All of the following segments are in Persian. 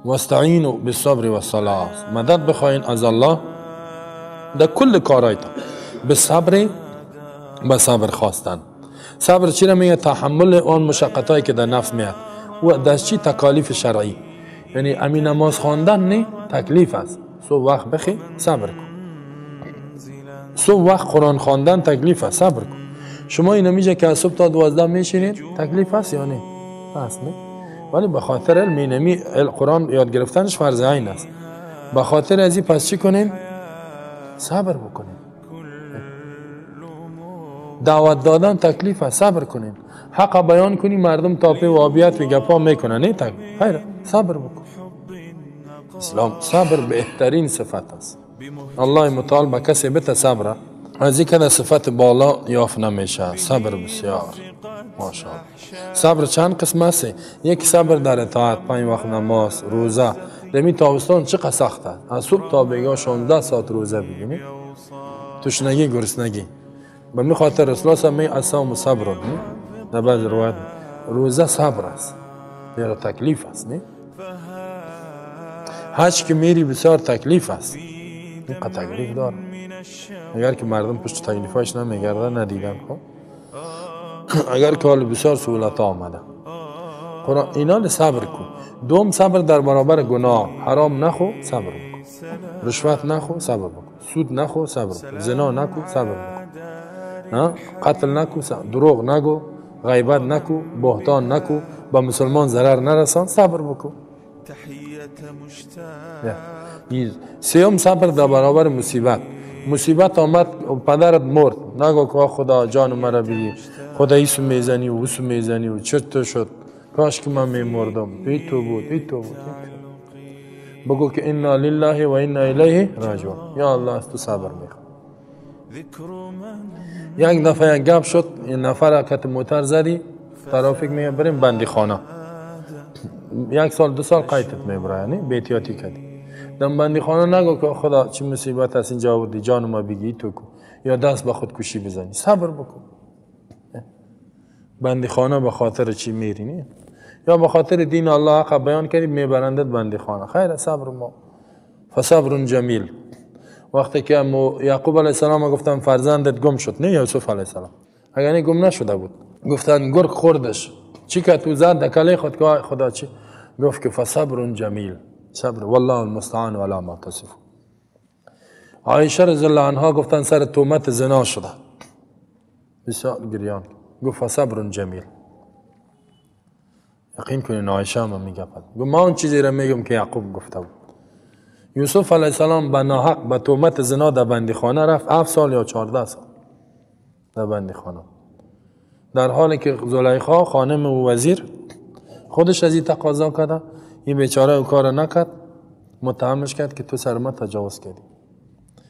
واستعینوا بالصبر والصلاة. مدد بخواین از الله در کل کارایتا، به صبر، به صبر خواستن. صبر چی را میگه؟ تحمل آن مشقتایی که در نفس میاد و در چی؟ تکالیف شرعی. یعنی امین نماز خواندن نه تکلیف است. صبح وقت بخی صبر کن. صبح وقت قرآن خواندن تکلیف است، صبر کن. شما این نمیشه که از صبح تا 12 میشینید، تکلیف است یا نه؟ هست نه؟ ولی به خاطر علم اینمی قرآن یاد گرفتنش فرض عین است. به خاطر از این پس چی کنین؟ صبر بکنین. دعوت دادن تکلیف است، صبر کنین. حق بیان کنی مردم تاپه و آبیت و گپا میکنن، نه تکلیف. خیر صبر بکن. اسلام صبر بهترین صفت است. الله متعال به کسی بده صبر، از این که صفت بالا یافت نمیشه. صبر بسیار ماشاءالله. صبر چند قسم است؟ یک صبر در اطاعت، 5 وقت نماز، روزه. دمی تابستان چقدر سخت است. از صبح تا بیگاه 16 ساعت روزه بگیرید. تشنگی گرسنگی. به می خاطر رسول الله می الصوم صبر. در بعض روایت روزه صبر است. یعنی تکلیف است. نه؟ حج که میری بسیار تکلیف است. اینقدر تکلیف داره. اگر که مردم پشت تکلیفاش نمیگردن ندیدن خب. اگر که حال بسیار سهولت آمده. قرآن اینا صبر کن. دوم صبر در برابر گناه. حرام نخو صبر بکن. رشوت نخو صبر بکن. سود نخو صبر بکن. زنا نکو صبر بکن. قتل نکو صبر. دروغ نگو. غیبت نکو. بهتان نکو. با مسلمان ضرر نرسان صبر بکن. سیوم صبر در برابر مصیبت. مصیبت آمد پدرت مرد، نگو که خدا جان مرا بگیر، خدا ایسو میزنی و اوسو میزنی و چطور شد، کاش که من میمردم، ای تو بود، ای تو بود. بگو که انا لله و انا الیه راجعون. یا الله از تو صبر میخوام. یک دفعه یک گپ شد، این نفر کت موتر زدی، ترافیک میگه بریم بندی خانه. 1 سال 2 سال قیدت میبره، یعنی بی‌احتیاطی کردی. دم بندی خانه نگو که خدا چه مصیبت است اینجا آوردی، جان ما بگی تو کو، یا دست به خودکشی بزنی. صبر بکن. بندی خانه به خاطر چی میری؟ نه یا به خاطر دین الله حق بیان کردی میبرندت بندی خانه. خیر صبر ما. فصبر جمیل. وقتی که یعقوب علیه السلام گفتن فرزندت گم شد، نه یوسف علیه السلام، اگر نه گم نشده بود، گفتن گرگ خوردش، چی که تو زد دکله خود که خدا چی گفت که فصبر جمیل. صبر والله المستعان ولا ما تصف. عایشه رضی الله عنها گفتن سر تهمت زنا شده، بسیار گریان، گفت صبر جمیل. یقین کنین عایشه ما میگه، گفت ما اون چیزی را میگم که یعقوب گفته بود. یوسف علیه السلام به ناحق به تهمت زنا در بندی خانه رفت، 7 سال یا 14 سال در بندی خانه، در حالی که زلیخا خانم و وزیر خودش از این تقاضا کرده، این بیچاره او کار نکرد، متهمش کرد که تو سر ما تجاوز کردی،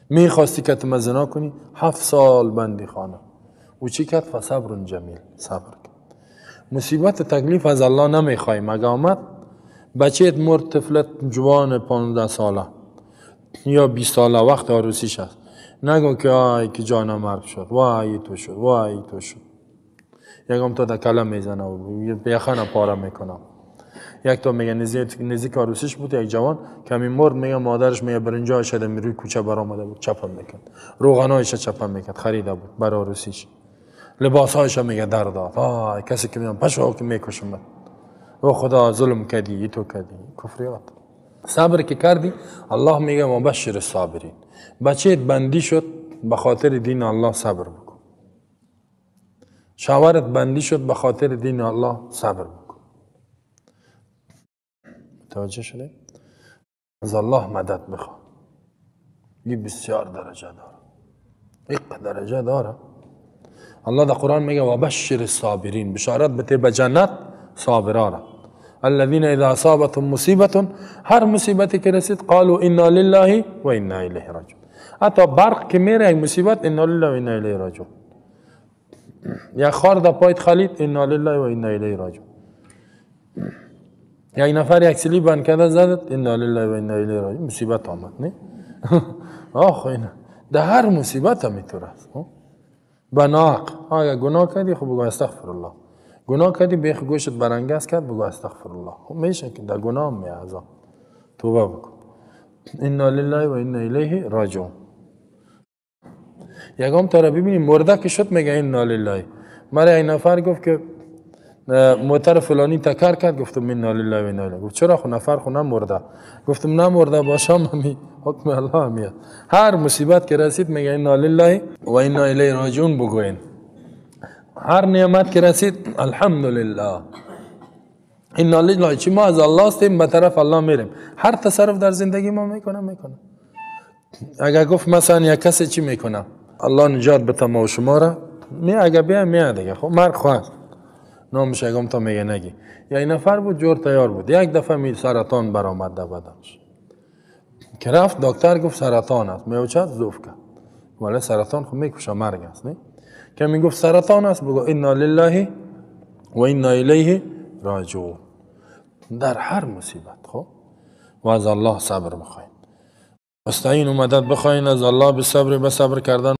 میخواستی که تو زنا کنی. 7 سال بندی خانه. او چی کرد؟ فصبر جمیل. صبر کرد. مصیبت تکلیف از الله نمیخوای. مگه آمد بچهت مرد، طفلت جوان 15 ساله یا 20 ساله وقت عروسیش است، نگو که آی که جانم مرگ شد، وای تو شد، وای تو شد. یکم تو دکله میزنه و بیخانه پاره میکنه. یک تا میگه نزدیک عروسیش بود، یک جوان کمی مرد، میگه مادرش میگه برنجای شده میروی کوچه برآمده بود، چپم میکرد، روغنایش چپم میکرد، خریده بود برای عروسیش، لباسایش میگه در داد. آه کسی که میگه پشو که میکشم، او خدا ظلم کردی، تو کردی. کفریات. صبر که کردی، الله میگه مبشر الصابرین. بچه‌ت بندی شد به خاطر دین الله، صبر بکن. شوهرت بندی شد به خاطر دین الله، صبر بکن. متوجه شده؟ از الله مدد بخواه. این بسیار درجه داره. یک درجه داره. الله در قرآن میگه وبشر الصابرین، بشارت بده به جنت صابران. الذين اذا اصابتهم مصیبت، هر مصیبتی که رسید قالوا انا لله و انا الیه راجعون. حتی برق که میره یک مصیبت، انا لله و انا الیه راجعون. یا خار در پایت خالید، انا لله و انا الیه راجعون. یک نفر یک سلی بند کرده زدت، انا لله و انا الیه راجعون. مصیبت آمد، نه؟ آخ اینا در هر مصیبت هم اینطور است. بناق اگه گناه کردی خب بگو استغفر الله. گناه کردی بیخ گوشت برانگیز کرد، بگو استغفر الله. خب میشه که در گناه میعذاب. توبه بکن. انا لله و انا الیه راجعون. یکم تا را ببینیم مرده که شد میگه انا لله. مرا این نفر گفت که موتر فلانی تکر کرد، گفتم انا لله و انا الیه. گفت چرا؟ خو نفر خو نمرده. گفتم نمرده باشم همی حکم الله میاد. هر مصیبت که رسید میگه انا لله و انا الیه راجعون بگوین. هر نعمت که رسید الحمدلله انا لله، چی ما از الله هستیم به طرف الله میریم. هر تصرف در زندگی ما میکنه. اگر گفت مثلا یک کسی چی میکنه الله نجات بده ما و شما را، اگر بیا میاد دیگه. خب مرگ خواست نامش اگم تا میگه نگی. یا این نفر بود جور تیار بود، یک دفعه می سرطان برآمد در بدنش که رفت دکتر گفت سرطان است. میوچت زوف کرد، ولی سرطان خب میکشه، مرگ است. نه که میگفت سرطان است بگو انا لله و انا الیه راجعون در هر مصیبت. خب و از الله صبر بخواین، استعین و مدد بخواین از الله به صبر کردن.